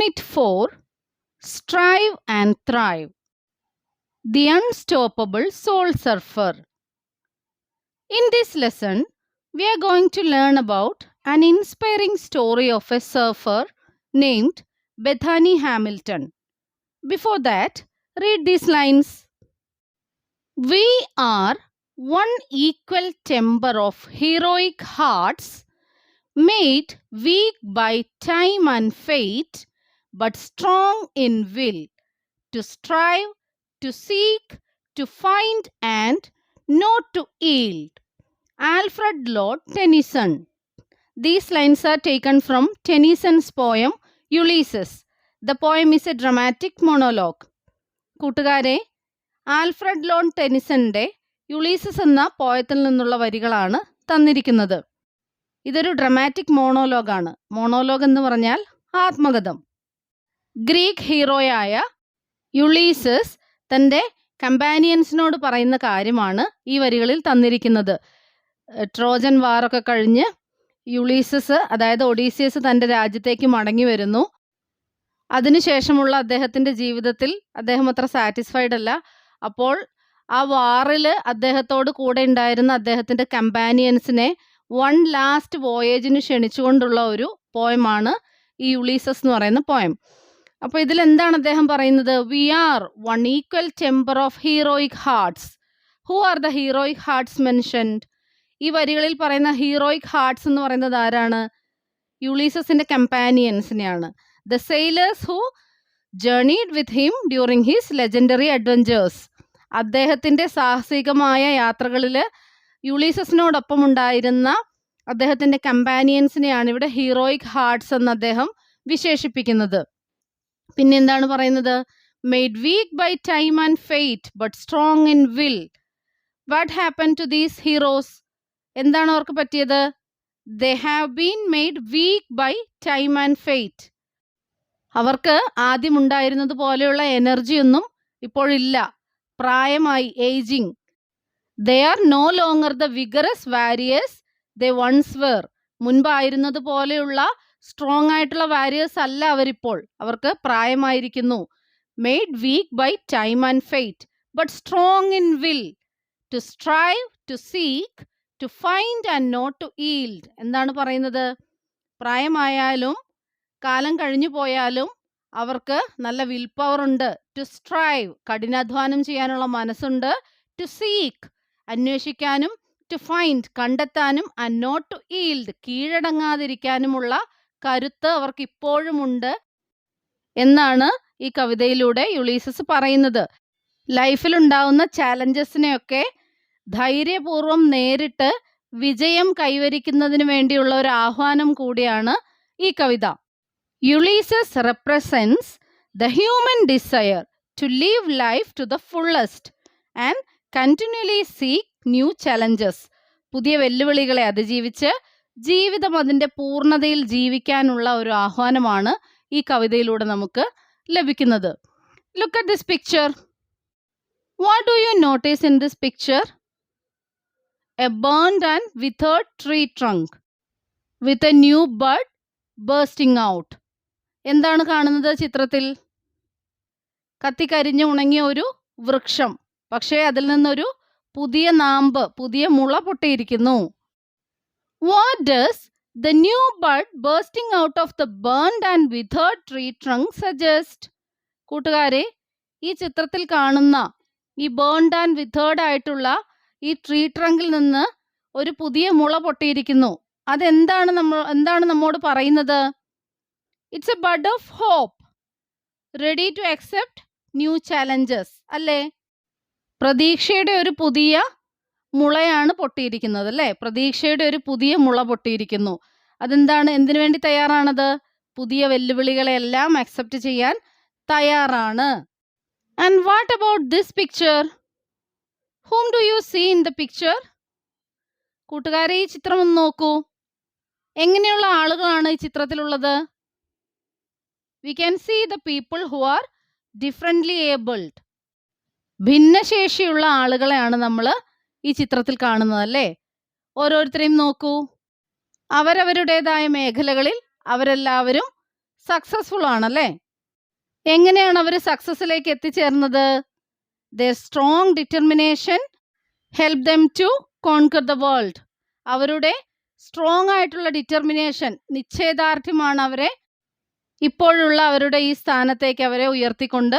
Unit 4 Strive and Thrive. The Unstoppable Soul Surfer. In this lesson, we are going to learn about an inspiring story of a surfer named Bethany Hamilton. Before that, read these lines. We are one equal temper of heroic hearts, made weak by time and fate, but strong in will, to strive, to seek, to find, and not to yield. Alfred Lord Tennyson. These lines are taken from Tennyson's poem Ulysses. The poem is a dramatic monologue. കൂട്ടുകാരെ, Alfred loan ടെനിസന്റെ Ulysses എന്ന പോയത്തിൽ നിന്നുള്ള വരികളാണ് തന്നിരിക്കുന്നത്. ഇതൊരു dramatic മോണോലോഗാണ്. Monologue എന്ന് പറഞ്ഞാൽ ആത്മകഥം. Greek ഹീറോയായ Ulysses തൻ്റെ കമ്പാനിയൻസിനോട് പറയുന്ന കാര്യമാണ് ഈ വരികളിൽ തന്നിരിക്കുന്നത്. ട്രോജൻ വാറൊക്കെ കഴിഞ്ഞ് യുളീസസ്, അതായത് ഒഡീസിയസ്, തൻ്റെ രാജ്യത്തേക്ക് മടങ്ങി വരുന്നു. അതിനുശേഷമുള്ള അദ്ദേഹത്തിൻ്റെ ജീവിതത്തിൽ അദ്ദേഹം അത്ര സാറ്റിസ്ഫൈഡ് അല്ല. അപ്പോൾ ആ വാറിൽ അദ്ദേഹത്തോട് കൂടെ ഉണ്ടായിരുന്ന അദ്ദേഹത്തിൻ്റെ കമ്പാനിയൻസിനെ വൺ ലാസ്റ്റ് വോയേജിന് ക്ഷണിച്ചുകൊണ്ടുള്ള ഒരു പോയമാണ് ഈ യുളീസസ് എന്ന് പറയുന്ന പോയം. അപ്പോൾ ഇതിലെന്താണ് അദ്ദേഹം പറയുന്നത്? We are one equal temper of heroic hearts. Who are the heroic hearts mentioned? ഈ വരികളിൽ പറയുന്ന ഹീറോയിക് ഹാർട്ട്സ് എന്ന് പറയുന്നത് ആരാണ്? യുളീസസിന്റെ കമ്പാനിയൻസിനെയാണ്. The sailors who journeyed with him during his legendary adventures. അദ്ദേഹത്തിന്റെ സാഹസികമായ യാത്രകളിൽ യുളീസസിനോടൊപ്പം ഉണ്ടായിരുന്ന അദ്ദേഹത്തിന്റെ കമ്പാനിയൻസിനെയാണ് ഇവിടെ ഹീറോയിക് ഹാർട്ട്സ് എന്ന് അദ്ദേഹം വിശേഷിപ്പിക്കുന്നത്. പിന്നെ എന്താണ് പറയുന്നത്? Made weak by time and fate but strong in will. What happen to these heroes? എന്താണ് അവർക്ക് പറ്റിയത്? They have been made weak by time and fate. അവർക്ക് ആദ്യം ഉണ്ടായിരുന്നത് പോലെയുള്ള എനർജിയൊന്നും ഇപ്പോഴില്ല. പ്രായമായി, ageing. They are no longer the vigorous warriors they once were. മുൻപായിരുന്നത് പോലെയുള്ള സ്ട്രോങ് ആയിട്ടുള്ള വാരിയേഴ്സ് അല്ല അവരിപ്പോൾ. അവർക്ക് പ്രായമായിരിക്കുന്നു. Made weak by time and fate but strong in will, to strive, to seek, to find and not to yield. എന്താണ് പറയുന്നത്? പ്രായമായാലും കാലം കഴിഞ്ഞു പോയാലും അവർക്ക് നല്ല വിൽ പവർ ഉണ്ട്. ടു സ്ട്രൈവ്, കഠിനാധ്വാനം ചെയ്യാനുള്ള മനസ്സുണ്ട്. ടു സീക്ക്, അന്വേഷിക്കാനും. ടു ഫൈൻഡ്, കണ്ടെത്താനും. ആൻഡ് നോട്ട് ടു ഈൽഡ്, കീഴടങ്ങാതിരിക്കാനുമുള്ള കരുത്ത് അവർക്ക് ഇപ്പോഴുമുണ്ട് എന്നാണ് ഈ കവിതയിലൂടെ യുളീസസ് പറയുന്നത്. ലൈഫിലുണ്ടാവുന്ന ചാലഞ്ചസിനെയൊക്കെ ധൈര്യപൂർവം നേരിട്ട് വിജയം കൈവരിക്കുന്നതിന് വേണ്ടിയുള്ള ഒരു ആഹ്വാനം കൂടിയാണ് ഈ കവിത. Ulysses represents the human desire to live life to the fullest and continually seek new challenges. പുതിയ വെല്ലുവിളികളെ അതിജീവിച്ച് ജീവിതം അതിൻ്റെ പൂർണ്ണതയിൽ ജീവിക്കാനുള്ള ഒരു ആഹ്വാനമാണ് ഈ കവിതയിലൂടെ നമുക്ക് ലഭിക്കുന്നത്. Look at this picture. What do you notice in this picture? A burned and withered tree trunk with a new bud bursting out. എന്താണ് കാണുന്നത് ചിത്രത്തിൽ? കത്തിക്കരിഞ്ഞ് ഉണങ്ങിയ ഒരു വൃക്ഷം, പക്ഷേ അതിൽ നിന്നൊരു പുതിയ നാമ്പ്, പുതിയ മുള പൊട്ടിയിരിക്കുന്നു. What does the new bud bursting out of the burned and withered tree trunk suggest? കൂട്ടുകാരെ, ഈ ചിത്രത്തിൽ കാണുന്ന ഈ ബേൺഡ് ആൻഡ് വിഥേർഡ് ആയിട്ടുള്ള ഈ ട്രീ ട്രങ്കിൽ നിന്ന് ഒരു പുതിയ മുള പൊട്ടിയിരിക്കുന്നു. എന്താണ് നമ്മോട് പറയുന്നത്? It's a bud of hope, ready to accept new challenges. അല്ലേ? പ്രതീക്ഷയുടെ ഒരു പുതിയ മുളയാണ് പൊട്ടിയിരിക്കുന്നത്. അല്ലേ? പ്രതീക്ഷയുടെ ഒരു പുതിയ മുള പൊട്ടിയിരിക്കുന്നു. അതെന്താണ്? എന്തിനു വേണ്ടി തയ്യാറാണത്? പുതിയ വെല്ലുവിളികളെല്ലാം അക്സെപ്റ്റ് ചെയ്യാൻ തയ്യാറാണ്. And what about this picture? Whom do you see in the picture? കൂട്ടുകാരെ, ഈ ചിത്രം ഒന്ന് നോക്കൂ. എങ്ങനെയുള്ള ആളുകളാണ് ഈ ചിത്രത്തിലുള്ളത്? We can see the people who are differently abled. ഭിന്നശേഷിയുള്ള ആളുകളെയാണ് നമ്മൾ ഈ ചിത്രത്തിൽ കാണുന്നത്. അല്ലേ? ഓരോരുത്തരെയും നോക്കൂ. അവരവരുടേതായ മേഖലകളിൽ അവരെല്ലാവരും സക്സസ്ഫുൾ ആണല്ലേ? എങ്ങനെയാണ് അവർ സക്സസ്സിലേക്ക് എത്തിച്ചേർന്നത്? their strong determination helped them to conquer the world. അവരുടെ സ്ട്രോങ് ആയിട്ടുള്ള ഡിറ്റർമിനേഷൻ, നിശ്ചയദാർഢ്യമാണ് അവരെ ഇപ്പോഴുള്ള അവരുടെ ഈ സ്ഥാനത്തേക്ക് അവരെ ഉയർത്തിക്കൊണ്ട്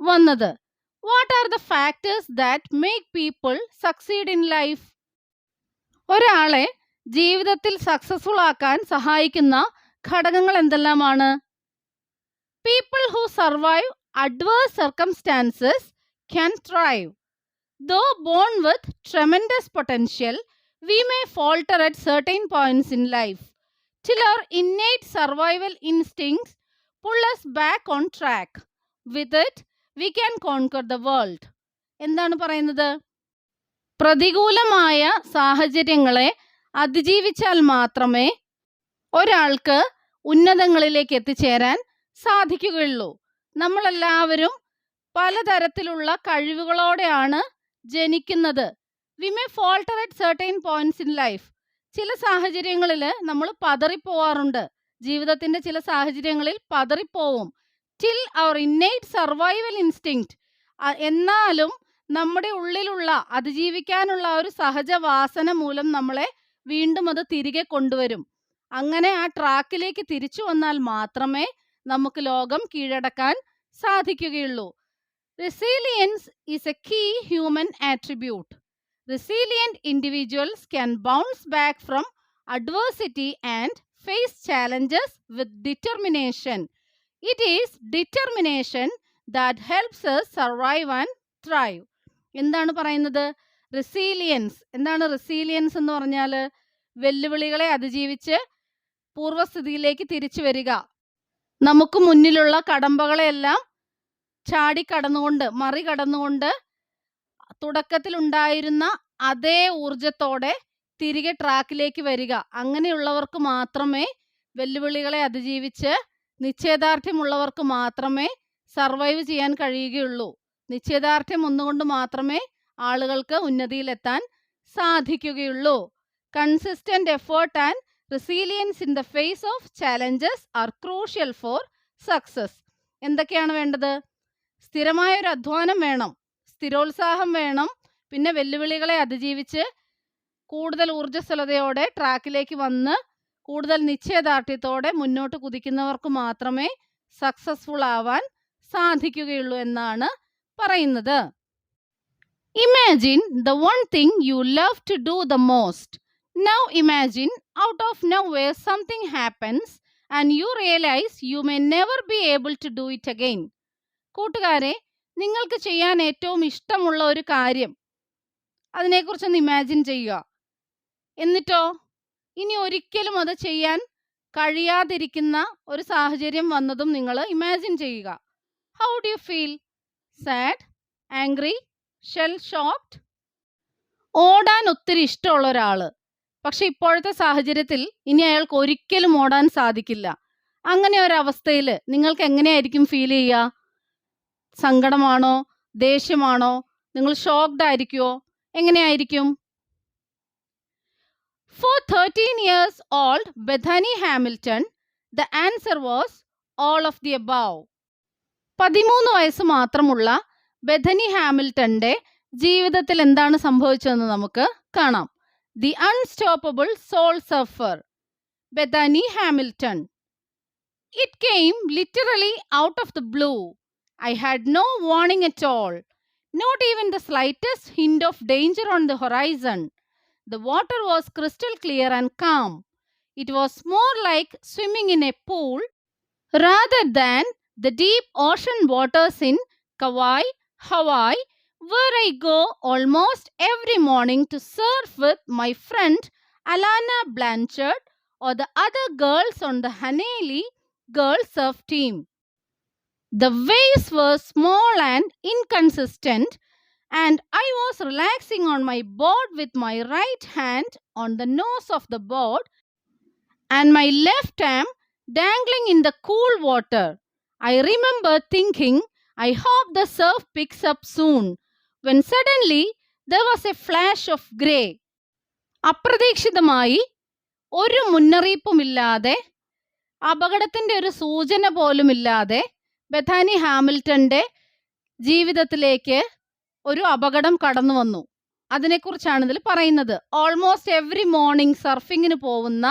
വന്നത്. What are the factors that make people succeed in life? ഒരാളെ ജീവിതത്തിൽ സക്സസ്ഫുൾ ആക്കാൻ സഹായിക്കുന്ന ഘടകങ്ങൾ എന്തെല്ലാമാണ്? People who survive adverse circumstances can thrive. Though born with tremendous potential, we may falter at certain points in life till our innate survival instincts pull us back on track. With it, we can conquer the world. എന്താണ് പറയുന്നത്? പ്രതികൂലമായ സാഹചര്യങ്ങളെ അതിജീവിച്ചാൽ മാത്രമേ ഒരാൾക്ക് ഉന്നതങ്ങളിലേക്ക് എത്തിച്ചേരാൻ സാധിക്കുകയുള്ളൂ. നമ്മളെല്ലാവരും പലതരത്തിലുള്ള കഴിവുകളോടെയാണ് ജനിക്കുന്നത്. We may falter at certain points in life. ചില സാഹചര്യങ്ങളിൽ നമ്മൾ പതറിപ്പോവാറുണ്ട്. ജീവിതത്തിന്റെ ചില സാഹചര്യങ്ങളിൽ പതറിപ്പോവും. Till our innate survival instinct. എന്നാലും നമ്മുടെ ഉള്ളിലുള്ള അതിജീവിക്കാനുള്ള ഒരു സഹജ വാസന മൂലം നമ്മളെ വീണ്ടും അത് തിരികെ കൊണ്ടുവരും. അങ്ങനെ ആ ട്രാക്കിലേക്ക് തിരിച്ചു വന്നാൽ മാത്രമേ നമുക്ക് ലോകം കീഴടക്കാൻ സാധിക്കുകയുള്ളൂ. Resilience is a key human attribute. Resilient individuals can bounce back from adversity and face challenges with determination. It is determination that helps us survive and thrive. എന്താണ് പറയുന്നത്? റെസീലിയൻസ്. എന്താണ് റെസീലിയൻസ് എന്ന് പറഞ്ഞാൽ? വെല്ലുവിളികളെ അതിജീവിച്ച് പൂർവ്വസ്ഥിതിയിലേക്ക് തിരിച്ചു വരിക. നമുക്ക് മുന്നിലുള്ള കടമ്പകളെല്ലാം ചാടിക്കടന്നുകൊണ്ട്, മറികടന്നുകൊണ്ട് തുടക്കത്തിലുണ്ടായിരുന്ന അതേ ഊർജത്തോടെ തിരികെ ട്രാക്കിലേക്ക് വരിക. അങ്ങനെയുള്ളവർക്ക് മാത്രമേ, വെല്ലുവിളികളെ അതിജീവിച്ച് നിശ്ചയദാർഢ്യമുള്ളവർക്ക് മാത്രമേ സർവൈവ് ചെയ്യാൻ കഴിയുകയുള്ളൂ. നിശ്ചയദാർഢ്യം ഒന്നുകൊണ്ട് മാത്രമേ ആളുകൾക്ക് ഉന്നതിയിലെത്താൻ സാധിക്കുകയുള്ളൂ. Consistent effort and resilience in the face of challenges are crucial for success. എന്തൊക്കെയാണ് വേണ്ടത്? സ്ഥിരമായ ഒരു അധ്വാനം വേണം, സ്ഥിരോത്സാഹം വേണം, പിന്നെ വെല്ലുവിളികളെ അതിജീവിച്ച് കൂടുതൽ ഊർജ്ജസ്വലതയോടെ ട്രാക്കിലേക്ക് വന്ന് കൂടുതൽ നിശ്ചയദാർഢ്യത്തോടെ മുന്നോട്ട് കുതിക്കുന്നവർക്ക് മാത്രമേ സക്സസ്ഫുൾ ആവാൻ സാധിക്കുകയുള്ളൂ എന്നാണ് പറയുന്നത്. Imagine the one thing you love to do the most. Now imagine out of nowhere something happens and you realize you may never be able to do it again. കൂട്ടുകാരെ, നിങ്ങൾക്ക് ചെയ്യാൻ ഏറ്റവും ഇഷ്ടമുള്ള ഒരു കാര്യം, അതിനെക്കുറിച്ചൊന്ന് ഇമാജിൻ ചെയ്യുക. എന്നിട്ടോ ഇനി ഒരിക്കലും അത് ചെയ്യാൻ കഴിയാതിരിക്കുന്ന ഒരു സാഹചര്യം വന്നതും നിങ്ങൾ ഇമാജിൻ ചെയ്യുക. How do you feel? Sad, angry, shell shocked? ഓടാൻ ഒത്തിരി ഇഷ്ടമുള്ള ഒരാൾ, പക്ഷെ ഇപ്പോഴത്തെ സാഹചര്യത്തിൽ ഇനി അയാൾക്ക് ഒരിക്കലും ഓടാൻ സാധിക്കില്ല. അങ്ങനെ ഒരവസ്ഥയിൽ നിങ്ങൾക്ക് എങ്ങനെയായിരിക്കും ഫീൽ ചെയ്യുക? സങ്കടമാണോ? ദേഷ്യമാണോ? നിങ്ങൾ ഷോക്ക്ഡ് ആയിരിക്കുമോ? എങ്ങനെയായിരിക്കും? For 13 years old Bethany Hamilton, the answer was all of the above. 13 വയസ്സ് മാത്രമുള്ള ബെഥനി ഹാമിൽട്ടന്റെ ജീവിതത്തിൽ എന്താണ് സംഭവിച്ചതെന്ന് നമുക്ക് കാണാം. The unstoppable soul surfer, Bethany Hamilton. It came literally out of the blue. I had no warning at all, not even the slightest hint of danger on the horizon. The water was crystal clear and calm. It was more like swimming in a pool rather than the deep ocean waters in Kauai, Hawaii, where I go almost every morning to surf with my friend Alana Blanchard or the other girls on the Hanalei girls surf team. The waves were small and inconsistent, and I was relaxing on my board with my right hand on the nose of the board and my left arm dangling in the cool water. I remember thinking, I hope the surf picks up soon, when suddenly there was a flash of grey. അപ്രതീക്ഷിതമായി, ഒരു മുന്നറിയിപ്പുമില്ലാതെ അപകടത്തിൻ്റെ ഒരു സൂചന പോലുമില്ലാതെ Bethany ഹാമിൽട്ടന്റെ ജീവിതത്തിലേക്ക് ഒരു അപകടം കടന്നു വന്നു. അതിനെക്കുറിച്ചാണ് ഇതിൽ പറയുന്നത്. ഓൾമോസ്റ്റ് എവറി മോർണിംഗ് സർഫിങ്ങിന് പോകുന്ന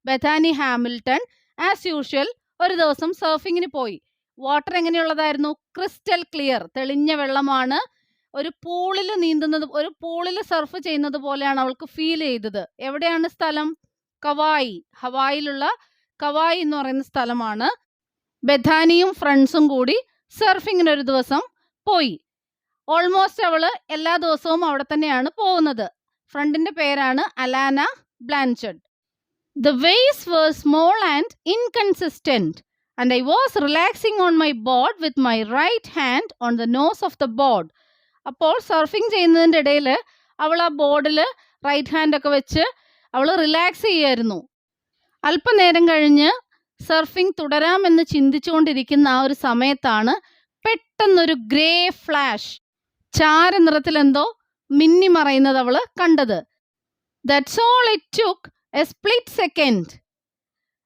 ബെഥാനി ഹാമിൽട്ടൺ ആസ് യൂഷ്വൽ ഒരു ദിവസം സർഫിങ്ങിന് പോയി. വാട്ടർ എങ്ങനെയുള്ളതായിരുന്നു? ക്രിസ്റ്റൽ ക്ലിയർ, തെളിഞ്ഞ വെള്ളമാണ്. ഒരു പൂളിൽ സർഫ് ചെയ്യുന്നത് പോലെയാണ് അവൾക്ക് ഫീൽ ചെയ്തത്. എവിടെയാണ് സ്ഥലം? കവായി, ഹവായിലുള്ള കവായി എന്ന് പറയുന്ന സ്ഥലമാണ്. ബെഥാനിയും ഫ്രണ്ട്സും കൂടി സർഫിങ്ങിന് ഒരു ദിവസം പോയി. ഓൾമോസ്റ്റ് അവള് എല്ലാ ദിവസവും അവിടെ തന്നെയാണ് പോകുന്നത്. ഫ്രണ്ടിന്റെ പേരാണ് Alana ബ്ലാൻചഡ്. The waves were small and inconsistent, and I was relaxing on my board with my right hand on the nose of the board. അപ്പോൾ സർഫിങ് ചെയ്യുന്നതിൻ്റെ ഇടയിൽ അവൾ ആ ബോർഡിൽ റൈറ്റ് ഹാൻഡ് ഒക്കെ വെച്ച് അവൾ റിലാക്സ് ചെയ്യായിരുന്നു. അല്പനേരം കഴിഞ്ഞ് സർഫിങ് തുടരാമെന്ന് ചിന്തിച്ചുകൊണ്ടിരിക്കുന്ന ആ ഒരു സമയത്താണ് പെട്ടെന്നൊരു ഗ്രേ ഫ്ലാഷ്, ചാരനിറത്തിൽ എന്തോ മിന്നിമറയുന്നത് അവൾ കണ്ടത്. That's all it took, a split second.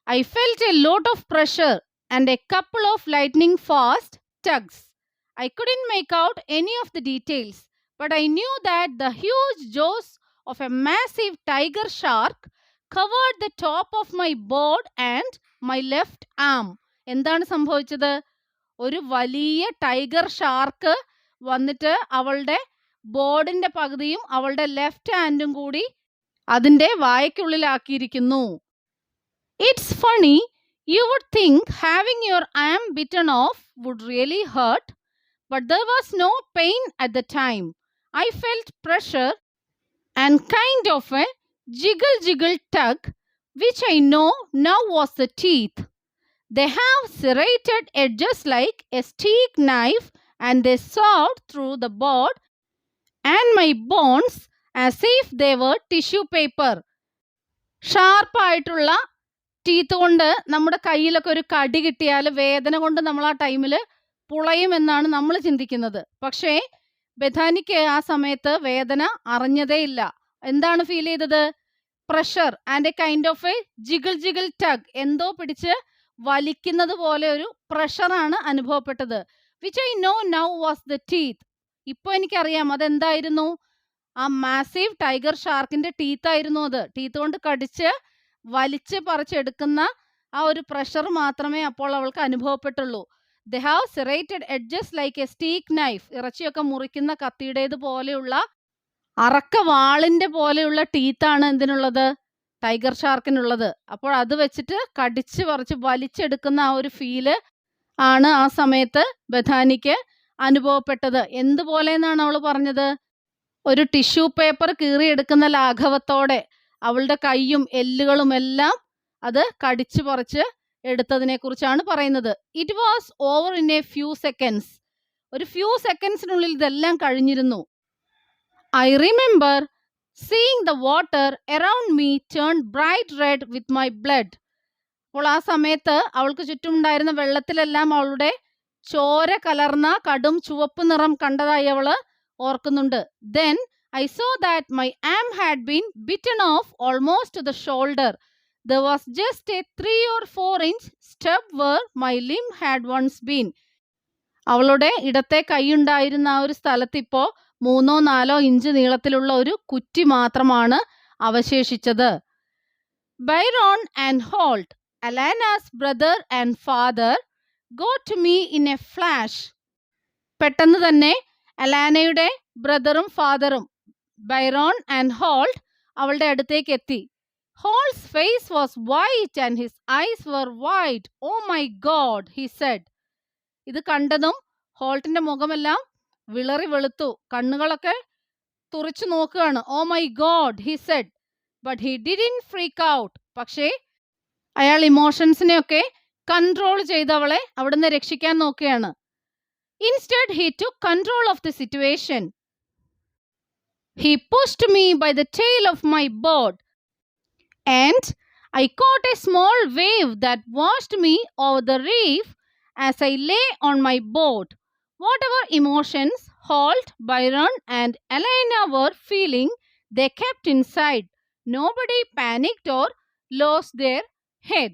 I felt a lot of pressure and a couple of lightning fast tugs. I couldn't make out any of the details, but I knew that the huge jaws of a massive tiger shark covered the top of my board and my left arm. എന്താണ് സംഭവിച്ചത്? ഒരു വലിയ tiger shark വന്നിട്ട് അവളുടെ ബോർഡിന്റെ പകുതിയും അവളുടെ left ഹാൻഡും കൂടി അതിൻ്റെ വായ്ക്കുള്ളിലാക്കിയിരിക്കുന്നു. It's funny, you would think having your arm bitten off would really hurt, but there was no pain at the time. I felt pressure and kind of a jiggle tug, which I know now was the teeth. They have serrated edges like a steak knife, and they sawed through the board and my bones as if they were tissue paper. ഷാർപ്പായിട്ടുള്ള teeth കൊണ്ട് നമ്മുടെ കയ്യിലൊക്കെ ഒരു കടി കിട്ടിയാൽ വേദന കൊണ്ട് നമ്മൾ ആ ടൈമിൽ പുളയുമെന്നാണ് നമ്മൾ ചിന്തിക്കുന്നത്. പക്ഷേ ബെഥാനിക്ക് ആ സമയത്ത് വേദന അറിഞ്ഞതേയില്ല. എന്താണ് ഫീൽ ചെയ്തത്? Pressure and A kind of a jiggle tug, എന്തോ പിടിച്ച് വലിക്കുന്നത് പോലെ ഒരു പ്രഷറാണ് അനുഭവപ്പെട്ടത്. Which I know now was the teeth. ഇപ്പോൾ എനിക്കറിയാം അതെന്തായിരുന്നു. ആ മാസീവ് ടൈഗർ ഷാർക്കിന്റെ ടീത്തായിരുന്നു അത്. ടീത്ത് കൊണ്ട് കടിച്ച് വലിച്ച് പറിച്ചെടുക്കുന്ന ആ ഒരു പ്രഷർ മാത്രമേ അപ്പോൾ അവൾക്ക് അനുഭവപ്പെട്ടുള്ളൂ. They have serrated edges like a steak knife. ഇറച്ചിയൊക്കെ മുറിക്കുന്ന കത്തിയുടേത് പോലെയുള്ള അറക്ക വാളിന്റെ പോലെയുള്ള ടീത്താണ് എന്തിനുള്ളത്? ടൈഗർ ഷാർക്കിനുള്ളത്. അപ്പോൾ അത് വെച്ചിട്ട് കടിച്ച് പറിച്ച് വലിച്ചെടുക്കുന്ന ആ ഒരു ഫീല് ആണ് ആ സമയത്ത് ബെഥാനിക്ക് അനുഭവപ്പെട്ടത്. എന്തുപോലെ എന്നാണ് അവൾ പറഞ്ഞത്? ഒരു ടിഷ്യൂ പേപ്പർ കീറിയെടുക്കുന്ന ലാഘവത്തോടെ അവളുടെ കൈയും എല്ലുകളും എല്ലാം അത് കടിച്ചു പറിച്ച് എടുത്തതിനെ കുറിച്ചാണ് പറയുന്നത്. It was over in A few seconds. ഒരു ഫ്യൂ സെക്കൻഡ്സിനുള്ളിൽ ഇതെല്ലാം കഴിഞ്ഞിരുന്നു. I remember seeing the water around me turn bright red with my blood. അപ്പോൾ ആ സമയത്ത് അവൾക്ക് ചുറ്റുമുണ്ടായിരുന്ന വെള്ളത്തിലെല്ലാം അവളുടെ ചോര കലർന്ന കടും ചുവപ്പ് നിറം കണ്ടതായി അവള് ഓർക്കുന്നുണ്ട്. Then I saw that my arm had been bitten off almost to the shoulder. There was just a 3 or 4 inch stub where my limb had once been. അവളുടെ ഇടത്തെ കൈയുണ്ടായിരുന്ന ആ ഒരു സ്ഥലത്ത് ഇപ്പോൾ 3-4 ഇഞ്ച് നീളത്തിലുള്ള ഒരു കുറ്റി മാത്രമാണ് അവശേഷിച്ചത്. Byron and Holt, Alana's brother and father, got to me in a flash. പെട്ടെന്ന് തന്നെ അലാനയുടെ ബ്രദറും ഫാദറും ബൈറോൺ ആൻഡ് ഹോൾട്ട് അവളുടെ അടുത്തേക്ക് എത്തി. Holt's face was white and his eyes were white. Oh my God, he said. ഇത് കണ്ടതും ഹോൾട്ടിന്റെ മുഖമെല്ലാം വിളറി വെളുത്തു, കണ്ണുകളൊക്കെ തുറച്ചു നോക്കുകയാണ്. Oh my God, he said. But he didn't freak out. പക്ഷേ അയാൾ ഇമോഷൻസിനെയൊക്കെ കൺട്രോൾ ചെയ്ത് അവളെ അവിടുന്ന് രക്ഷിക്കാൻ നോക്കുകയാണ്. Instead he took control of the situation. He pushed me by the tail of my board and I caught a small wave that washed me over the reef as I lay on my boat. Whatever emotions Holt, Byron and Elena were feeling, they kept inside. Nobody panicked or lost their head.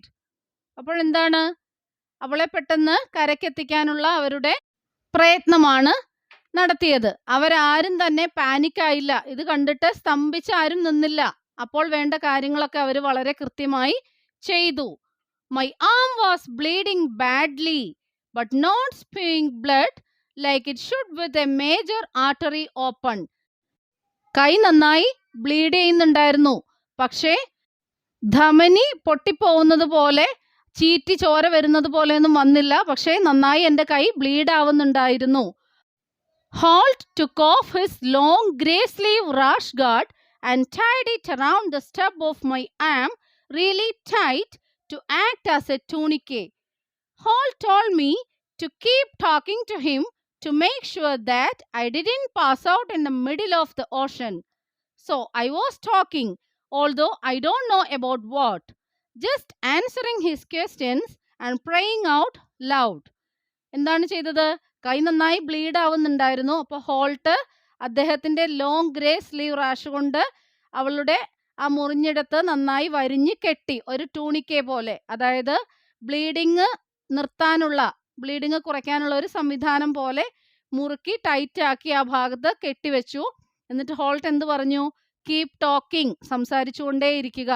അപ്പോൾ എന്താണ്? അവളെ പെട്ടെന്ന് കരക്കെത്തിക്കാനുള്ള അവരുടെ പ്രയത്നമാണ് നടത്തിയത്. അവരാരും തന്നെ പാനിക്കായില്ല. ഇത് കണ്ടിട്ട് സ്തംഭിച്ച് ആരും നിന്നില്ല. അപ്പോൾ വേണ്ട കാര്യങ്ങളൊക്കെ അവർ വളരെ കൃത്യമായി ചെയ്തു. My arm was bleeding badly, but not spewing blood like it should with a major artery open. കൈ നന്നായി ബ്ലീഡ് ചെയ്യുന്നുണ്ടായിരുന്നു, പക്ഷേ ധമനി പൊട്ടിപ്പോകുന്നത് പോലെ, ചീറ്റി ചോര വരുന്നത് പോലെയൊന്നും വന്നില്ല. പക്ഷേ നന്നായി എൻ്റെ കൈ bleed ആവുന്നുണ്ടായിരുന്നു. Holt took off his long grey sleeve rash guard and tied it around the stub of my arm really tight to act as a tourniquet. Holt told me to keep talking to him to make sure that I didn't pass out in the middle of the ocean. So I was talking, although I don't know about what, just answering his questions and praying out loud. എന്താണ് ചെയ്തത്? കൈ നന്നായി bleed ആവുന്നുണ്ടായിരുന്നു. അപ്പോൾ halt അദ്ദേഹത്തിൻ്റെ long grey sleeve rash കൊണ്ട് അവളുടെ ആ മുറിഞ്ഞിടത്ത് നന്നായി വരിഞ്ഞ് കെട്ടി, ഒരു ടൂണിക്കെ പോലെ. അതായത് ബ്ലീഡിങ് നിർത്താനുള്ള, ബ്ലീഡിങ് കുറയ്ക്കാനുള്ള ഒരു സംവിധാനം പോലെ മുറുക്കി ടൈറ്റാക്കി ആ ഭാഗത്ത് കെട്ടിവെച്ചു. എന്നിട്ട് ഹോൾട്ട് എന്ത് പറഞ്ഞു? Keep talking, സംസാരിച്ചുകൊണ്ടേയിരിക്കുക.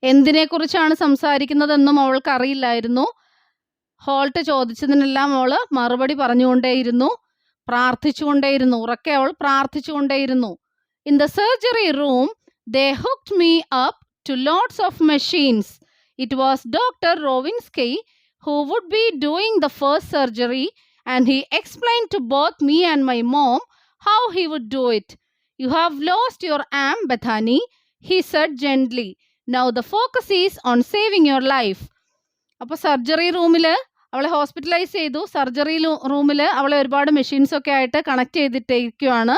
എന്തിനെക്കുറിച്ചാണ് സംസാരിക്കുന്നതെന്നും അവൾക്ക് അറിയില്ലായിരുന്നു. ഹോൾട്ട് ചോദിച്ചതിനെല്ലാം അവൾ മറുപടി പറഞ്ഞുകൊണ്ടേയിരുന്നു, പ്രാർത്ഥിച്ചുകൊണ്ടേയിരുന്നു. ഉറക്കെ അവൾ പ്രാർത്ഥിച്ചുകൊണ്ടേയിരുന്നു. In the surgery room they hooked me up to lots of machines. It was doctor Rovinski who would be doing the first surgery, and he explained to both me and my mom how he would do it. You have lost your arm, Bethany, he said gently. Now the focus is on saving your life. അപ്പോൾ surgery റൂമിൽ അവളെ hospitalise ചെയ്തു. Surgery റൂമിൽ അവളെ ഒരുപാട് machines ഒക്കെ ആയിട്ട് connect ചെയ്തിട്ടിരിക്കുകയാണ്.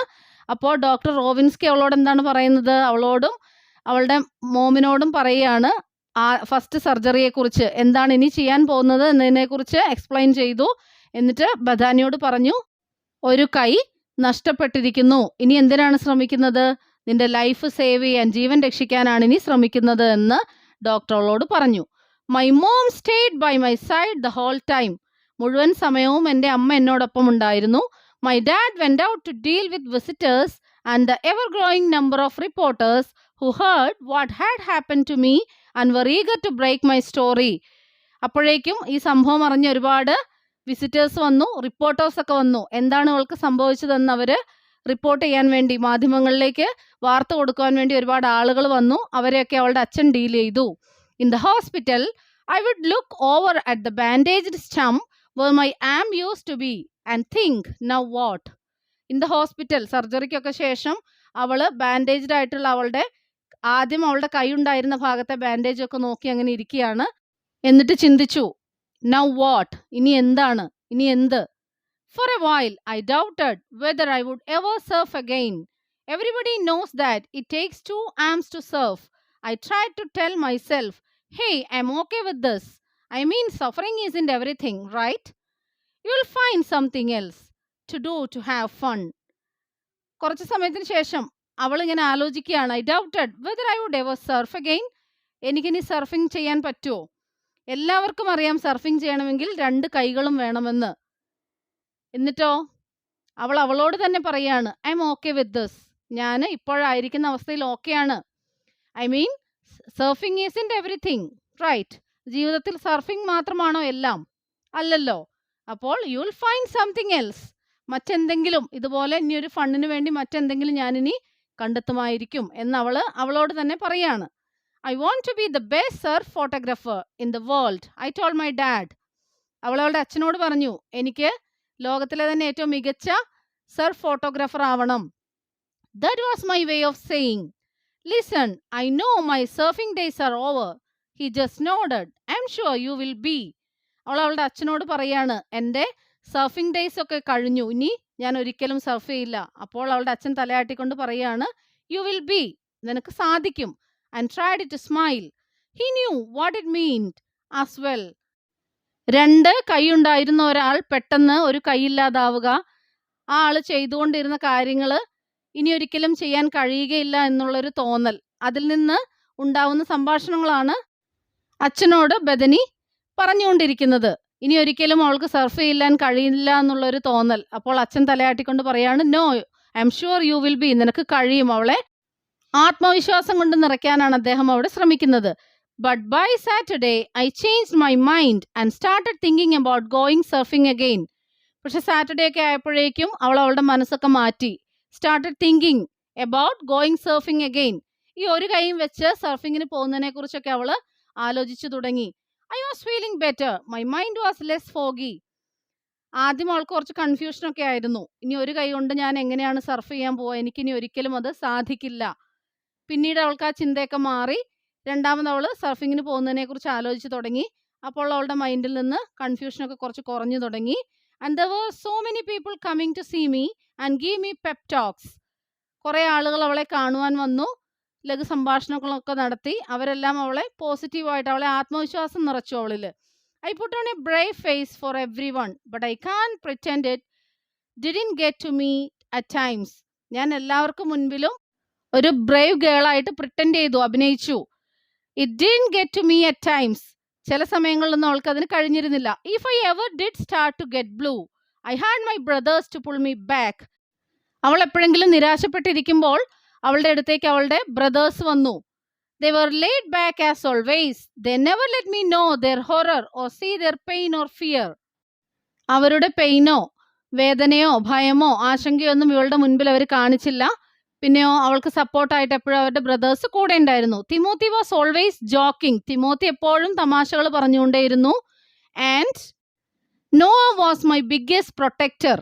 അപ്പോൾ ഡോക്ടർ റോവിൻസ്കി അവളോട് എന്താണ് പറയുന്നത്? അവളോടും അവളുടെ മോമിനോടും പറയുകയാണ് ഫസ്റ്റ് സർജറിയെക്കുറിച്ച്, എന്താണ് ഇനി ചെയ്യാൻ പോകുന്നത് എന്നതിനെക്കുറിച്ച് എക്സ്പ്ലെയിൻ ചെയ്തു. എന്നിട്ട് ബഥാനിയോട് പറഞ്ഞു, ഒരു കൈ നഷ്ടപ്പെട്ടിരിക്കുന്നു, ഇനി എന്തിനാണ് ശ്രമിക്കുന്നത്? നിന്റെ ലൈഫ് സേവ് ചെയ്യാൻ, ജീവൻ രക്ഷിക്കാനാണ് ഇനി ശ്രമിക്കുന്നത് എന്ന് ഡോക്ടറോട് പറഞ്ഞു. My mom stayed by my side the whole time. മുഴുവൻ സമയവും എൻ്റെ അമ്മ എന്നോടൊപ്പം ഉണ്ടായിരുന്നു. My dad went out to deal with visitors and the ever growing number of reporters who heard what had happened to me and were eager to break my story. അപ്പോഴേക്കും ഈ സംഭവം അറിഞ്ഞ ഒരുപാട് വിസിറ്റേഴ്സ് വന്നു, റിപ്പോർട്ടേഴ്സൊക്കെ വന്നു. എന്താണ് അവൾക്ക് സംഭവിച്ചതെന്ന് അവർ റിപ്പോർട്ട് ചെയ്യാൻ വേണ്ടി, മാധ്യമങ്ങളിലേക്ക് വാർത്ത കൊടുക്കുവാൻ വേണ്ടി ഒരുപാട് ആളുകൾ വന്നു. അവരെയൊക്കെ അവളുടെ അച്ഛൻ ഡീൽ ചെയ്തു. In the hospital I would look over at the bandaged stump where my arm used to be and think, now what? In the hospital, സർജറിക്കൊക്കെ ശേഷം അവൾ ബാൻഡേജ്ഡ് ആയിട്ടുള്ള ആദ്യം അവളുടെ കൈ ഉണ്ടായിരുന്ന ഭാഗത്തെ ബാൻഡേജ് ഒക്കെ നോക്കി അങ്ങനെ ഇരിക്കുകയാണ്. എന്നിട്ട് ചിന്തിച്ചു, നൗ വാട്ട്? ഇനി എന്താണ്? ഇനി എന്ത്? For a while I doubted whether I would ever surf again. Everybody knows that it takes 2 arms to surf. I tried to tell myself, hey, I'm okay with this. I mean, suffering isn't everything, right? You'll find something else to do to have fun. കുറച്ച് സമയത്തിന് ശേഷം അവളിങ്ങനെ ആലോചിക്കുകയാണ്, I doubted whether I would ever surf again. എനിക്കിനി surfing ചെയ്യാൻ പറ്റുമോ? എല്ലാവർക്കും അറിയാം സർഫിങ് ചെയ്യണമെങ്കിൽ 2 കൈകളും വേണമെന്ന്. എന്നിട്ടോ അവളോട് തന്നെ പറയാണ്, I'm okay with this. ഞാൻ ഇപ്പോഴായിരിക്കുന്ന അവസ്ഥയിൽ ഓക്കെയാണ്. I mean, surfing isn't everything, right? ജീവിതത്തിൽ സർഫിങ് മാത്രമാണോ എല്ലാം? അല്ലല്ലോ. അപ്പോൾ you will find something else. മറ്റെന്തെങ്കിലും ഇതുപോലെ ഇനി ഒരു ഫണ്ടിന് വേണ്ടി മറ്റെന്തെങ്കിലും ഞാനിനി കണ്ടെത്തുമായിരിക്കും എന്ന് അവളോട് തന്നെ പറയാണ്. I want to be the best surf photographer in the world, I told my dad. അവളുടെ അച്ഛനോട് പറഞ്ഞു, എനിക്ക് ലോകത്തിലെ തന്നെ ഏറ്റവും മികച്ച സർഫ് ഫോട്ടോഗ്രാഫർ ആവണം. That was my way of saying, listen, I know my surfing days are over. He just nodded, I'm sure you will be. അവളുടെ അച്ഛനോട് പറയാണ്, എൻ്റെ സർഫിംഗ് ഡേയ്സ് ഒക്കെ കഴിഞ്ഞു, ഇനി ഞാൻ ഒരിക്കലും സർഫ് ചെയ്യില്ല. അപ്പോൾ അവളുടെ അച്ഛൻ തലയാട്ടിക്കൊണ്ട് പറയാണ്, യു വിൽ ബി, നിനക്ക് സാധിക്കും. And tried to smile. He knew what it meant as well. 2 കൈ ഉണ്ടായിരുന്ന ഒരാൾ പെട്ടെന്ന് ഒരു കൈയില്ലാതാവുക, ആ ആൾ ചെയ്തുകൊണ്ടിരുന്ന കാര്യങ്ങൾ ഇനി ഒരിക്കലും ചെയ്യാൻ കഴിയുകയില്ല എന്നുള്ളൊരു തോന്നൽ, അതിൽ നിന്ന് ഉണ്ടാവുന്ന സംഭാഷണങ്ങളാണ് അച്ഛനോട് ബദനി പറഞ്ഞുകൊണ്ടിരിക്കുന്നത്. ഇനി ഒരിക്കലും അവൾക്ക് സർഫ് ചെയ്യാൻ കഴിയില്ല എന്നുള്ളൊരു തോന്നൽ. അപ്പോൾ അച്ഛൻ തലയാട്ടിക്കൊണ്ട് പറയാണ്, no, I'm sure you will be, നിനക്ക് കഴിയും. അവളെ ആത്മവിശ്വാസം കൊണ്ട് നിറയ്ക്കാനാണ് അദ്ദേഹം അവിടെ ശ്രമിക്കുന്നത്. But by Saturday I changed my mind and started thinking about going surfing again. പക്ഷെ സാറ്റർഡേ ഒക്കെ ആയപ്പോഴേക്കും അവൾ അവളുടെ മനസ്സൊക്കെ മാറ്റി. Started thinking about going surfing again. ഈ ഒരു കൈയും വെച്ച് സർഫിങ്ങിന് പോകുന്നതിനെ കുറിച്ചൊക്കെ അവള് ആലോചിച്ചു തുടങ്ങി. I was feeling better, my mind was less foggy. ആദ്യം അവൾക്ക് കുറച്ച് കൺഫ്യൂഷനൊക്കെ ആയിരുന്നു. ഇനി ഒരു കൈ കൊണ്ട് ഞാൻ എങ്ങനെയാണ് സർഫ് ചെയ്യാൻ പോവുക, എനിക്കിനി ഒരിക്കലും അത് സാധിക്കില്ല. പിന്നീട് അവൾക്ക് ആ ചിന്തയൊക്കെ മാറി. രണ്ടാമത് അവൾ സർഫിങ്ങിന് പോകുന്നതിനെ കുറിച്ച് ആലോചിച്ച് തുടങ്ങി. അപ്പോൾ അവളുടെ മൈൻഡിൽ നിന്ന് കൺഫ്യൂഷനൊക്കെ കുറച്ച് കുറഞ്ഞു തുടങ്ങി. And there were so many people coming to see me and give me pep talks. കുറേ ആളുകൾ അവളെ കാണുവാൻ വന്നു, ലഘു സംഭാഷണങ്ങളൊക്കെ നടത്തി. അവരെല്ലാം അവളെ പോസിറ്റീവായിട്ട്, അവളെ ആത്മവിശ്വാസം നിറച്ചു അവളിൽ. I put on a brave face for everyone, but I can't pretend it didn't get to me at times. ഞാൻ എല്ലാവർക്കും മുൻപിലും ഒരു ബ്രേവ് ഗേൾ ആയിട്ട് പ്രിറ്റൻഡ് ചെയ്തു, അഭിനയിച്ചു. It didn't get to me at times. ചില സമയങ്ങളിലൊന്നും അവൾക്ക് അതിന് കഴിഞ്ഞിരുന്നില്ല. If I ever did start to get blue, I had my brothers to pull me back. അവൾ എപ്പോഴെങ്കിലും നിരാശപ്പെട്ടിരിക്കുമ്പോൾ അവളുടെ അടുത്തേക്ക് അവളുടെ ബ്രദേഴ്സ് വന്നു. They were laid back as always. They never let me know their horror or see their pain or fear. അവരുടെ പെയിനോ വേദനയോ ഭയമോ ആശങ്കയോ ഒന്നും ഇവളുടെ മുൻപിൽ അവർ കാണിച്ചില്ല. പിന്നെയോ അവൾക്ക് സപ്പോർട്ടായിട്ട് എപ്പോഴും അവരുടെ ബ്രദേഴ്സ് കൂടെ ഉണ്ടായിരുന്നു. Timothy was always joking. Timothy എപ്പോഴും തമാശകൾ പറഞ്ഞുകൊണ്ടേയിരുന്നു. And Noah was my biggest protector.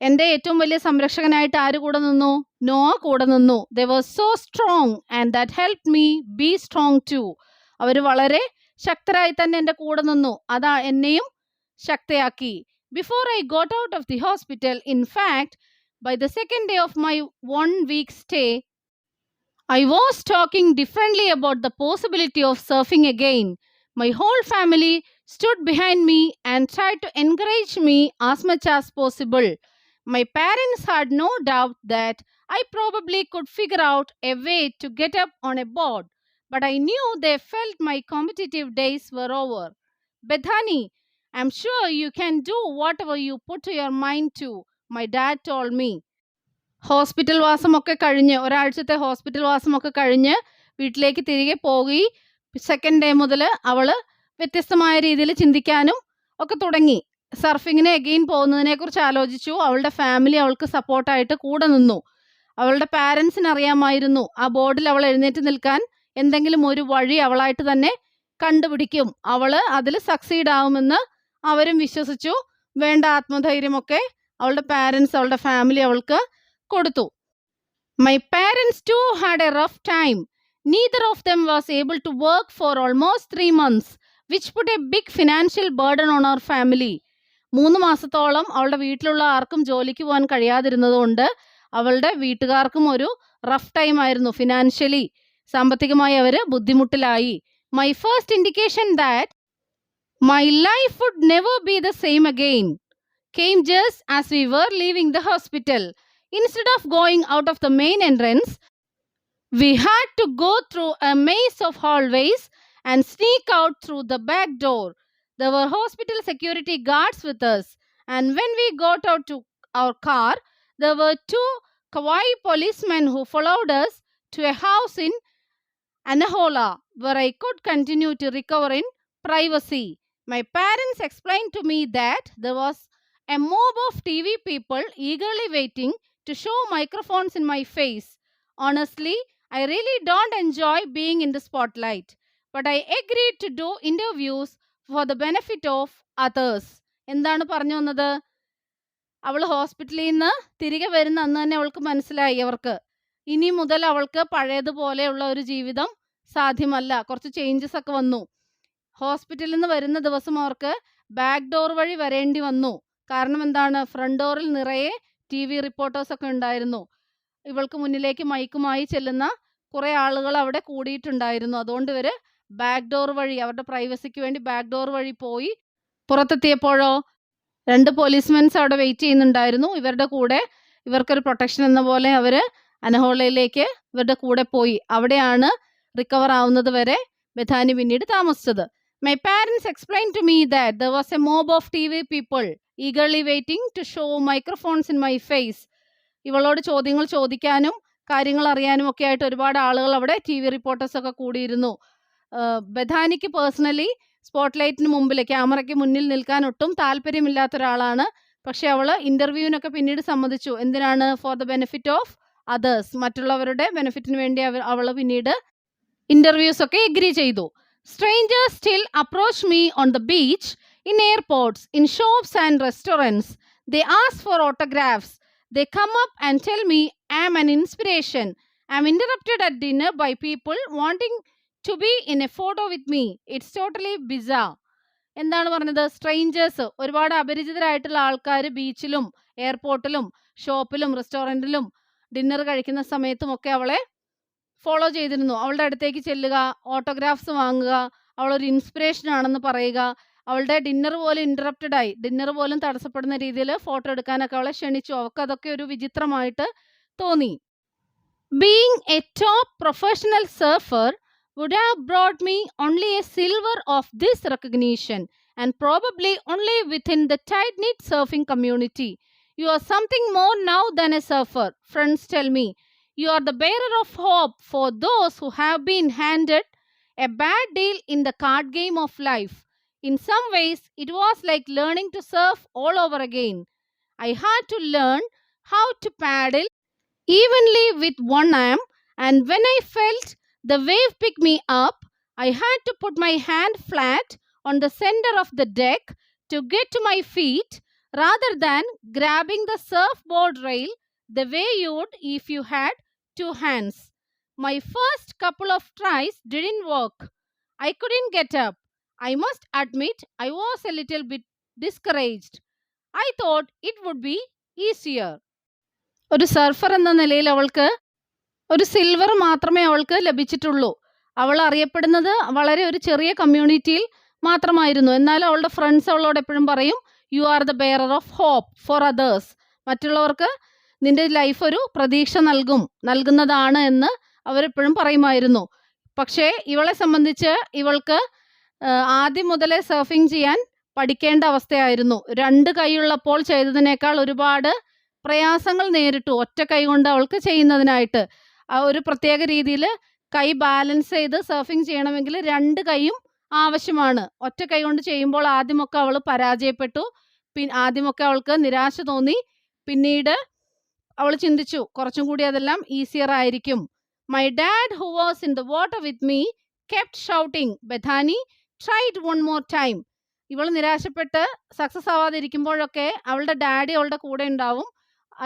എൻ്റെ ഏറ്റവും വലിയ സംരക്ഷകനായിട്ട് ആര് കൂടെ നിന്നു? നോവ കൂടെ നിന്നു. They were so strong and that help me be strong too. അവർ വളരെ ശക്തരായി തന്നെ എൻ്റെ കൂടെ നിന്നു, അതാ എന്നെയും ശക്തയാക്കി. Before I got out of the hospital, in fact by the second day of my 1 week stay, I was talking differently about the possibility of surfing again. My whole family stood behind me and tried to encourage me as much as possible. My parents had no doubt that I probably could figure out a way to get up on a board, but I knew they felt my competitive days were over. Bethany, I'm sure you can do whatever you put to your mind to, my dad told me. Hospital വാസമൊക്കെ കഴിഞ്ഞ്, ഒരാഴ്ചത്തെ hospital വാസമൊക്കെ കഴിഞ്ഞ് വീട്ടിലേക്ക് തിരികെ പോയി. Second day മുതൽ അവൾ വ്യത്യസ്തമായ രീതിയിൽ ചിന്തിക്കാനും ഒക്കെ തുടങ്ങി. സർഫിങ്ങിന് എഗെയിൻ പോകുന്നതിനെ കുറിച്ച് ആലോചിച്ചു. അവളുടെ ഫാമിലി അവൾക്ക് സപ്പോർട്ടായിട്ട് കൂടെ നിന്നു. അവളുടെ പാരൻസിന് അറിയാമായിരുന്നു ആ ബോർഡിൽ അവൾ എഴുന്നേറ്റ് നിൽക്കാൻ എന്തെങ്കിലും ഒരു വഴി അവളായിട്ട് തന്നെ കണ്ടുപിടിക്കും, അവൾ അതിൽ സക്സീഡ് ആവുമെന്ന് അവരും വിശ്വസിച്ചു. വേണ്ട ആത്മധൈര്യമൊക്കെ അവളുടെ പാരൻസ്, അവളുടെ ഫാമിലി അവൾക്ക് കൊടുത്തു. My parents too had a rough time. Neither of them was able to work for almost 3 months, which put a big financial burden on our family. 3 മാസത്തോളം അവളുടെ വീട്ടിലുള്ള ആർക്കും ജോലിക്ക് പോകാൻ കഴിയാതിരുന്നതുകൊണ്ട് അവളുടെ വീട്ടുകാർക്കും ഒരു റഫ് ടൈം ആയിരുന്നു. ഫിനാൻഷ്യലി, സാമ്പത്തികമായി അവർ ബുദ്ധിമുട്ടിലായി. My first indication that my life would never be the same again came just as we were leaving the hospital. Instead of going out of the main entrance, we had to go through a maze of hallways and sneak out through the back door. There were hospital security guards with us, and when we got out to our car, there were 2 kawaii policemen who followed us to a house in Anahola, where I could continue to recover in privacy. My parents explained to me that there was a mob of TV people eagerly waiting to show microphones in my face. Honestly, I really don't enjoy being in the spotlight, but I agreed to do interviews for the benefit of others. എന്താണ് പറഞ്ഞു വന്നത്? അവൾ ഹോസ്പിറ്റലിൽ നിന്ന് തിരികെ വരുന്ന അന്ന് തന്നെ അവൾക്ക് മനസ്സിലായി അവർക്ക് ഇനി മുതൽ അവൾക്ക് പഴയതുപോലെയുള്ള ഒരു ജീവിതം സാധ്യമല്ല. കുറച്ച് ചേഞ്ചസ് ഒക്കെ വന്നു. ഹോസ്പിറ്റലിൽ നിന്ന് വരുന്ന ദിവസം അവർക്ക് ബാക്ക് ഡോർ വഴി വരേണ്ടി വന്നു. കാരണം എന്താണ്? ഫ്രണ്ട് ഡോറിൽ നിറയെ TV റിപ്പോർട്ടേഴ്സൊക്കെ ഉണ്ടായിരുന്നു. ഇവൾക്ക് മുന്നിലേക്ക് മൈക്കുമായി ചെല്ലുന്ന കുറേ ആളുകൾ അവിടെ കൂടിയിട്ടുണ്ടായിരുന്നു. അതുകൊണ്ട് ഇവർ ബാക്ക് ഡോർ വഴി, അവരുടെ പ്രൈവസിക്ക് വേണ്ടി ബാക്ക് ഡോർ വഴി പോയി. പുറത്തെത്തിയപ്പോഴോ 2 പോലീസ്മെൻസ് അവിടെ വെയിറ്റ് ചെയ്യുന്നുണ്ടായിരുന്നു. ഇവരുടെ കൂടെ ഇവർക്കൊരു പ്രൊട്ടക്ഷൻ എന്ന പോലെ അവർ അനഹോളയിലേക്ക് ഇവരുടെ കൂടെ പോയി. അവിടെയാണ് റിക്കവർ ആവുന്നത് വരെ ബെഥാനി പിന്നീട് താമസിച്ചത്. My parents explained to me that there was a mob of TV people eagerly waiting to show microphones in my face. ഇവളോട് ചോദ്യങ്ങൾ ചോദിക്കാനും കാര്യങ്ങൾ അറിയാനും ഒക്കെ ആയിട്ട് ഒരുപാട് ആളുകൾ അവിടെ TV റിപ്പോർട്ടേഴ്സ് ഒക്കെ കൂടിയിരുന്നു. ബഥാനിക്ക് പേഴ്സണലി സ്പോട്ട്ലൈറ്റിന് മുമ്പിൽ ക്യാമറയ്ക്ക് മുന്നിൽ നിൽക്കാൻ ഒട്ടും താല്പര്യമില്ലാത്ത ഒരാളാണ്. പക്ഷെ അവൾ ഇൻ്റർവ്യൂവിനൊക്കെ പിന്നീട് സമ്മതിച്ചു. എന്തിനാണ്? For the benefit of others, മറ്റുള്ളവരുടെ ബെനിഫിറ്റിന് വേണ്ടി അവൾ പിന്നീട് ഇൻ്റർവ്യൂസ് ഒക്കെ എഗ്രി ചെയ്തു. Strangers still approach me on the beach, in airports, in shops and restaurants. They ask for autographs. They come up and tell me I am an inspiration. I am interrupted at dinner by people wanting to be in a photo with me. It's totally bizarre. എന്താണ് പറഞ്ഞത്? Strangers, ഒരുപാട് അപരിചിതരായിട്ടുള്ള ആൾക്കാർ ബീച്ചിലും എയർപോർട്ടിലും ഷോപ്പിലും റെസ്റ്റോറൻറ്റിലും dinner കഴിക്കുന്ന സമയത്തും ഒക്കെ അവളെ follow ചെയ്തിരുന്നു. അവളുടെ അടുത്തേക്ക് ചെല്ലുക, ഓട്ടോഗ്രാഫ്സ് വാങ്ങുക, അവളൊരു ഇൻസ്പിറേഷൻ ആണെന്ന് പറയുക, അവളുടെ ഡിന്നർ പോലും ഇൻറ്ററപ്റ്റഡ് ആയി, ഡിന്നർ പോലും തടസ്സപ്പെടുന്ന രീതിയിൽ ഫോട്ടോ എടുക്കാനൊക്കെ അവളെ ക്ഷണിച്ചു. അവൾക്ക് അതൊക്കെ ഒരു വിചിത്രമായിട്ട് തോന്നി. Being A top professional surfer would have brought me only a silver of this recognition, and probably only within the tight-knit surfing community. You are something more now than a surfer, friends tell me. You are the bearer of hope for those who have been handed a bad deal in the card game of life. In some ways, it was like learning to surf all over again. I had to learn how to paddle evenly with one arm, and when I felt the wave pick me up, I had to put my hand flat on the center of the deck to get to my feet rather than grabbing the surfboard rail the way you would if you had two hands. My first couple of tries didn't work. I couldn't get up. I must admit I was a little bit discouraged. I thought it would be easier. ഒരു surfer എന്ന നിലയിൽ അവൾക്ക് ഒരു silver മാത്രമേ അവൾക്ക് ലഭിച്ചിട്ടുള്ളൂ. അവൾ അറിയപ്പെടുന്നത് വളരെ ഒരു ചെറിയ കമ്മ്യൂണിറ്റിയിൽ മാത്രമായിരുന്നു. എന്നാൽ അവളുടെ ഫ്രണ്ട്സ് അവളോട് എപ്പോഴും പറയും, you are the bearer of hope for others. മറ്റുള്ളവർക്ക് നിന്റെ ലൈഫ് ഒരു പ്രതീക്ഷ നൽകുന്നതാണ് എന്ന് അവരെപ്പോഴും പറയുമായിരുന്നു. പക്ഷേ ഇവളെ സംബന്ധിച്ച് ഇവൾക്ക് ആദ്യം മുതലേ സർഫിങ് ചെയ്യാൻ പഠിക്കേണ്ട അവസ്ഥയായിരുന്നു. രണ്ട് കൈയുള്ളപ്പോൾ ചെയ്തതിനേക്കാൾ ഒരുപാട് പ്രയാസങ്ങൾ നേരിട്ടു ഒറ്റ കൈ കൊണ്ട് അവൾക്ക് ചെയ്യുന്നതിനായിട്ട്. ആ ഒരു പ്രത്യേക രീതിയിൽ കൈ ബാലൻസ് ചെയ്ത് സർഫിങ് ചെയ്യണമെങ്കിൽ രണ്ട് കൈയും ആവശ്യമാണ്. ഒറ്റ കൈ കൊണ്ട് ചെയ്യുമ്പോൾ ആദ്യമൊക്കെ അവൾ പരാജയപ്പെട്ടു. ആദ്യമൊക്കെ അവൾക്ക് നിരാശ തോന്നി. പിന്നീട് അവൾ ചിന്തിച്ചു കുറച്ചും കൂടി അതെല്ലാം ഈസിയർ ആയിരിക്കും. My dad who was in the water with me kept shouting, Bethany try it one more time. ഇവൾ നിരാശപ്പെട്ട് സക്സസ് ആവാതിരിക്കുമ്പോഴൊക്കെ അവളുടെ ഡാഡി അവളുടെ കൂടെ ഉണ്ടാവും.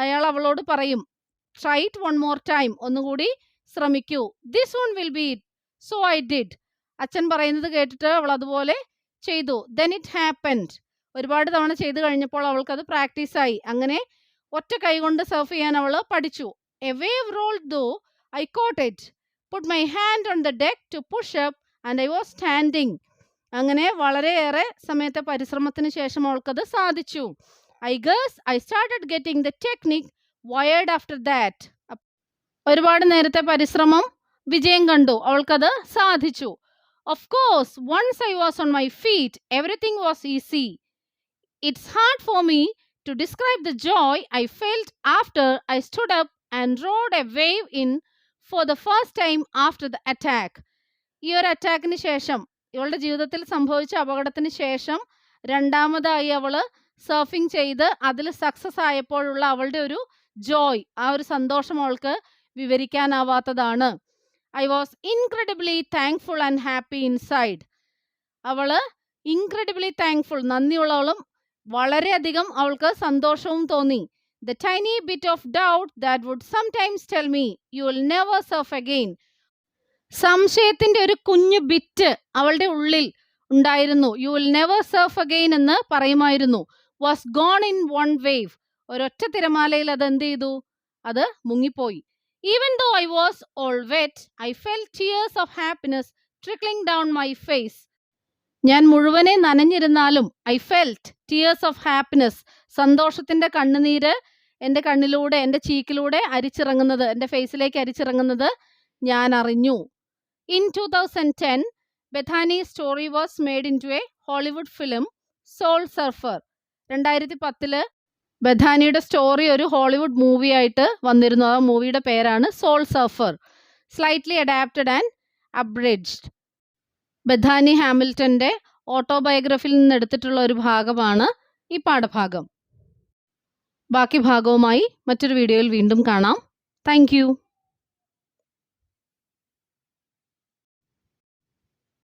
അയാൾ അവളോട് പറയും, try it one more time, ഒന്നുകൂടി ശ്രമിക്കൂ. This one will be it, so I did. അച്ഛൻ പറയുന്നത് കേട്ടിട്ട് അവൾ അതുപോലെ ചെയ്തു. Then it happened. ഒരുപാട് തവണ ചെയ്തു കഴിഞ്ഞപ്പോൾ അവൾക്കത് പ്രാക്ടീസായി. അങ്ങനെ ഒറ്റ കൈ കൊണ്ട് സർഫ് ചെയ്യാൻ അവൾ പഠിച്ചു. A wave rolled though I caught it, put my hand on the deck to push up and I was standing. അങ്ങനെ വളരെയേറെ സമയത്തെ പരിശ്രമത്തിന് ശേഷം അവൾക്കത് സാധിച്ചു. I guess I started getting the technique wired after that. ഒരുപാട് നേരത്തെ പരിശ്രമം വിജയം കണ്ടു, അവൾക്കത് സാധിച്ചു. Of course, once I was on my feet, everything was easy. It's hard for me to describe the joy I felt after I stood up and rode a wave in for the first time after the attack. ഈ ഒരു അറ്റാക്കിന് ശേഷം, ഇവളുടെ ജീവിതത്തിൽ സംഭവിച്ച അപകടത്തിന് ശേഷം രണ്ടാമതായി അവൾ സർഫിങ് ചെയ്ത് അതിൽ സക്സസ് ആയപ്പോഴുള്ള അവളുടെ ഒരു ജോയ്, ആ ഒരു സന്തോഷം അവൾക്ക് വിവരിക്കാനാവാത്തതാണ്. I was incredibly thankful and happy inside. അവൾ ഇൻക്രെഡിബിളി താങ്ക്ഫുൾ, നന്ദിയുള്ളവളും വളരെയധികം അവൾക്ക് സന്തോഷവും തോന്നി. The tiny bit of doubt that would sometimes tell me you will never surf again. സംശയത്തിൻ്റെ ഒരു കുഞ്ഞു ബിറ്റ് അവളുടെ ഉള്ളിൽ ഉണ്ടായിരുന്നു. You will never surf again എന്ന് പറയുമായിരുന്നു. Was gone in one wave. ഒരൊറ്റ തിരമാലയിൽ അത് എന്ത് ചെയ്തു? അത് മുങ്ങിപ്പോയി. Even though I was all wet, I felt tears of happiness trickling down my face. ഞാൻ മുഴുവനെ നനഞ്ഞിരുന്നാലും I felt tears of happiness, സന്തോഷത്തിൻ്റെ കണ്ണുനീര് എൻ്റെ കണ്ണിലൂടെ, എൻ്റെ ചീക്കിലൂടെ അരിച്ചിറങ്ങുന്നത്, എൻ്റെ ഫേസിലേക്ക് അരിച്ചിറങ്ങുന്നത് ഞാൻ അറിഞ്ഞു. In 2010, Bethany story was made into a Hollywood film Soul Surfer. 2010 ബഥാനിയുടെ സ്റ്റോറി ഒരു ഹോളിവുഡ് മൂവി ആയിട്ട് വന്നിരുന്നു. ആ മൂവിയുടെ പേരാണ് Soul Surfer. Slightly adapted and abridged. Bethany ഹാമിൽട്ടന്റെ ഓട്ടോബയോഗ്രഫിയിൽ നിന്ന് എടുത്തിട്ടുള്ള ഒരു ഭാഗമാണ് ഈ പാഠഭാഗം. ബാക്കി ഭാഗവുമായി മറ്റൊരു വീഡിയോയിൽ വീണ്ടും കാണാം. Thank you.